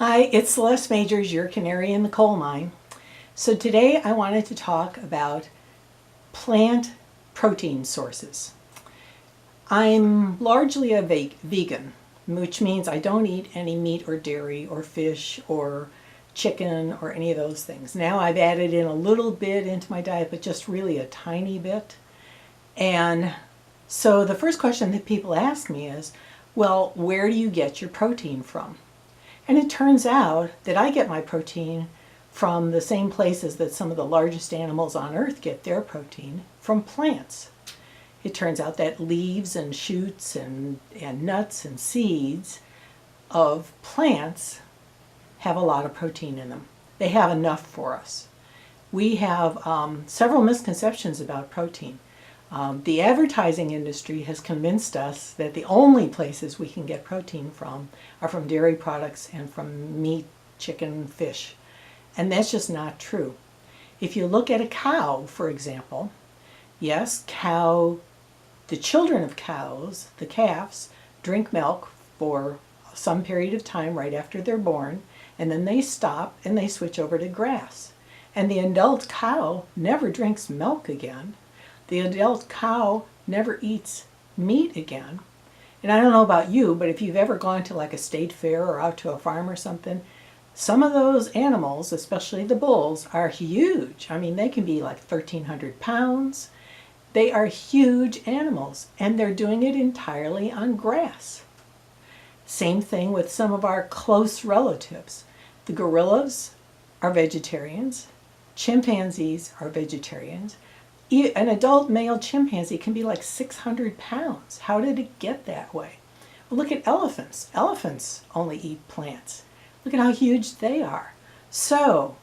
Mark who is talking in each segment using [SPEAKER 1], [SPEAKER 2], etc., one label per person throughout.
[SPEAKER 1] Hi, it's Celeste Majors, your canary in the coal mine. So today I wanted to talk about plant protein sources. I'm largely a vegan, which means I don't eat any meat or dairy or fish or chicken or any of those things. Now I've added in a little bit into my diet, but just really a tiny bit. And so the first question that people ask me is, well, where do you get your protein from? And it turns out that I get my protein from the same places that some of the largest animals on earth get their protein, from plants. It turns out that leaves and shoots and nuts and seeds of plants have a lot of protein in them. They have enough for us. We have several misconceptions about protein. The advertising industry has convinced us that the only places we can get protein from are from dairy products and from meat, chicken, fish. And that's just not true. If you look at a cow, for example, yes, the children of cows, the calves, drink milk for some period of time right after they're born, and then they stop and they switch over to grass. And the adult cow never drinks milk again. The adult cow never eats meat again. And I don't know about you, but if you've ever gone to like a state fair or out to a farm or something, some of those animals, especially the bulls, are huge. I mean, they can be like 1,300 pounds. They are huge animals, and they're doing it entirely on grass. Same thing with some of our close relatives. The gorillas are vegetarians. Chimpanzees are vegetarians. An adult male chimpanzee can be like 600 pounds. How did it get that way? Well, look at elephants. Elephants only eat plants. Look at how huge they are. So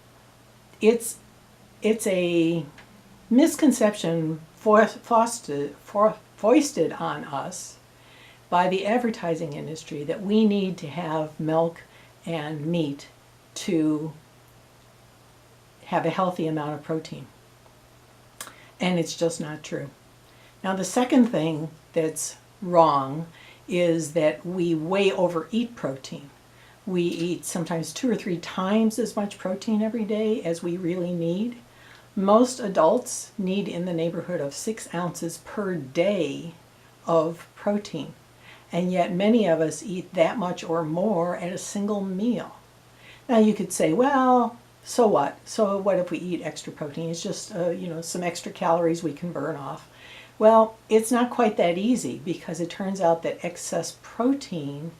[SPEAKER 1] it's a misconception foisted on us by the advertising industry that we need to have milk and meat to have a healthy amount of protein. And it's just not true. Now, the second thing that's wrong is that we way overeat protein. We eat sometimes 2 or 3 times as much protein every day as we really need. Most adults need in the neighborhood of 6 ounces per day of protein. And yet many of us eat that much or more at a single meal. Now you could say, well, so what? So what if we eat extra protein? It's just some extra calories we can burn off. Well, it's not quite that easy, because it turns out that excess protein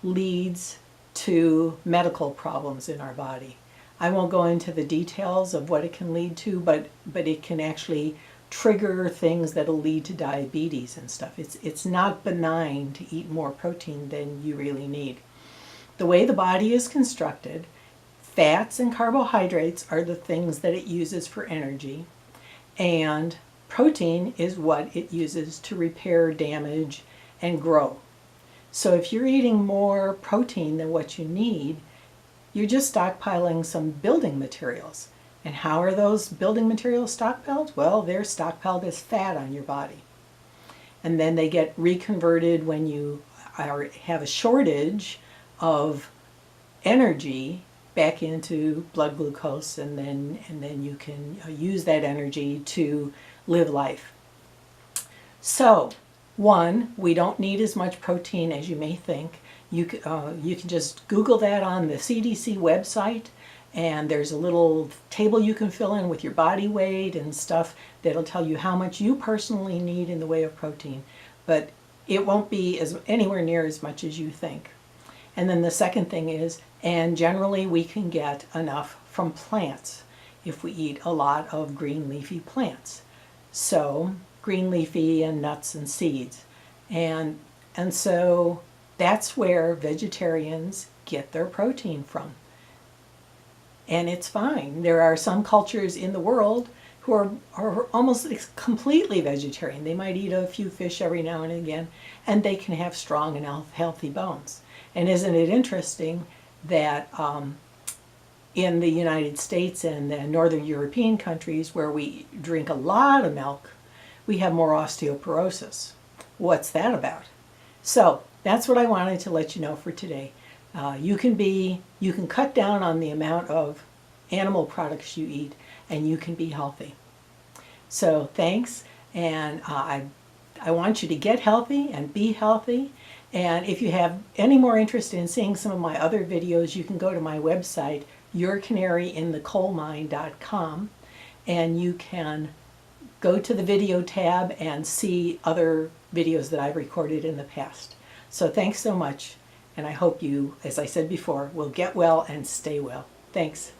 [SPEAKER 1] leads to medical problems in our body. I won't go into the details of what it can lead to, but it can actually trigger things that'll lead to diabetes and stuff. It's not benign to eat more protein than you really need. The way the body is constructed, fats and carbohydrates are the things that it uses for energy, and protein is what it uses to repair damage and grow. So if you're eating more protein than what you need, you're just stockpiling some building materials. And how are those building materials stockpiled? Well, they're stockpiled as fat on your body. And then they get reconverted when you have a shortage of energy back into blood glucose, and then you can use that energy to live life. So, one, we don't need as much protein as you may think. You can just Google that on the CDC website, and there's a little table you can fill in with your body weight and stuff that'll tell you how much you personally need in the way of protein. But it won't be anywhere near as much as you think. And then the second thing is, and generally we can get enough from plants if we eat a lot of green leafy plants. So green leafy and nuts and seeds. And so that's where vegetarians get their protein from. And it's fine. There are some cultures in the world who are almost completely vegetarian. They might eat a few fish every now and again, and they can have strong and healthy bones. And isn't it interesting that in the United States and the Northern European countries, where we drink a lot of milk, we have more osteoporosis? What's that about? So that's what I wanted to let you know for today. You can cut down on the amount of animal products you eat, and you can be healthy. So thanks, and I want you to get healthy and be healthy. And if you have any more interest in seeing some of my other videos, you can go to my website, yourcanaryinthecoalmine.com, and you can go to the video tab and see other videos that I've recorded in the past. So thanks so much, and I hope you, as I said before, will get well and stay well. Thanks.